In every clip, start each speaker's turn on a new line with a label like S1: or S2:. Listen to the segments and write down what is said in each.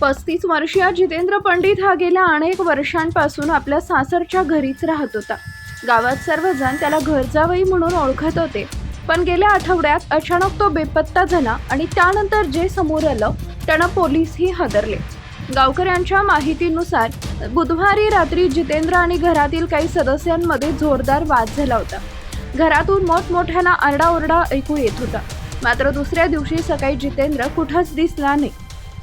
S1: 35 वर्षीय जितेंद्र पंडित हा गेल्या अनेक वर्षांपासून आपल्या सासरच्या घरीच राहत होता। गावात सर्वजण त्याला घरजावई म्हणून ओळखत होते, पण गेल्या आठवड्यात अचानक तो बेपत्ता झाला आणि त्यानंतर जे समोर आलं त्यानं पोलीसही हादरले। गावकऱ्यांच्या माहितीनुसार बुधवारी रात्री जितेंद्र आणि घरातील काही सदस्यांमध्ये जोरदार वाद झाला होता। घरातून मोठमोठ्यानं आरडाओरडा ऐकू येत होता। मात्र दुसऱ्या दिवशी सकाळी जितेंद्र कुठंच दिसला नाही।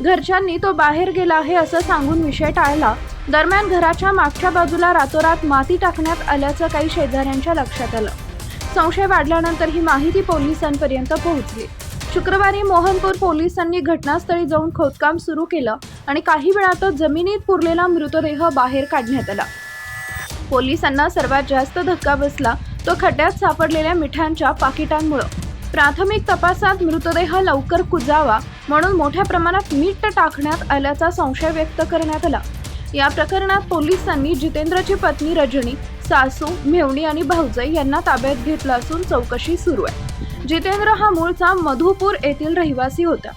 S1: घरच्यांनी तो बाहेर गेला आहे असं सांगून विषय टाळला। दरम्यान घराच्या मागच्या बाजूला रातोरात माती टाकण्यात आल्याचं काही शेजाऱ्यांच्या लक्षात आलं। संशय वाढल्यानंतर ही माहिती पोलिसांपर्यंत पोहोचली। शुक्रवारी मोहनपूर पोलिसांनी घटनास्थळी जाऊन खोदकाम सुरू केलं आणि काही वेळातच जमिनीत पुरलेला मृतदेह बाहेर काढण्यात आला। पोलिसांना सर्वात जास्त धक्का बसला तो खड्ड्यात सापडलेल्या मिठांच्या पाकिटांमुळे। प्राथमिक तपासात मृतदेह लवकर कुजावा म्हणून मोठ्या प्रमाणात मीठ टाकण्यात आल्याचा संशय व्यक्त करण्यात आला। या प्रकरणात पोलिसांनी जितेंद्रची पत्नी रजनी, सासू, मेवणी आणि भाऊजाई यांना ताब्यात घेतलं असून चौकशी सुरू आहे। जितेंद्र हा मूळचा मधुपूर येथील रहिवासी होता।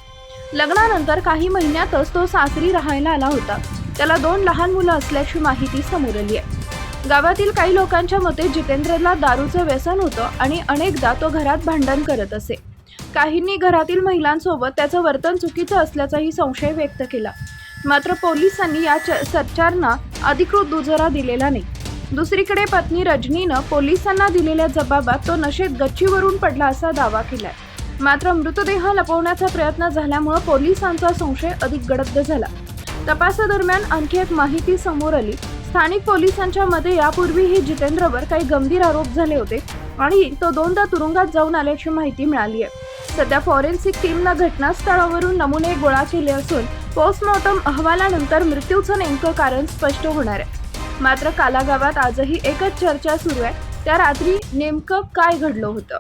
S1: लग्नानंतर काही महिन्यातच तो सासरी राहायला आला होता। त्याला 2 लहान मुलं असल्याची माहिती समोर आली आहे। गावातील काही लोकांच्या मते जितेंद्रला दारूचं व्यसन होतं आणि अनेकदा तो घरात भांडण करत असे। काहींनी घरातील महिलांसोबत त्याचं वर्तन चुकीचं असल्याचाही संशय व्यक्त केला। मात्र पोलिसांनी या चर्चांना अधिकृत दुजोरा दिलेला नाही। दुसरीकडे पत्नी रजनीनं पोलिसांना दिलेल्या जबाबात तो नशेत गच्चीवरून पडला असा दावा केलाय। मात्र मृतदेह लपवण्याचा प्रयत्न झाल्यामुळे पोलिसांचा संशय अधिक गडद झाला। तपासादरम्यान आणखी एक माहिती समोर आली। स्थानिक पोलिसांच्या मते यापूर्वीही जितेंद्रवर काही गंभीर आरोप झाले होते आणि तो 2दा तुरुंगात जाऊन आल्याची माहिती मिळाली आहे। सध्या फॉरेन्सिक टीमनं घटनास्थळावरून नमुने गोळा केले असून पोस्टमॉर्टम अहवालानंतर मृत्यूचं नेमकं कारण स्पष्ट होणार आहे। मात्र काला गावात आजही एकच चर्चा सुरू आहे, त्या रात्री नेमकं काय घडलं होतं।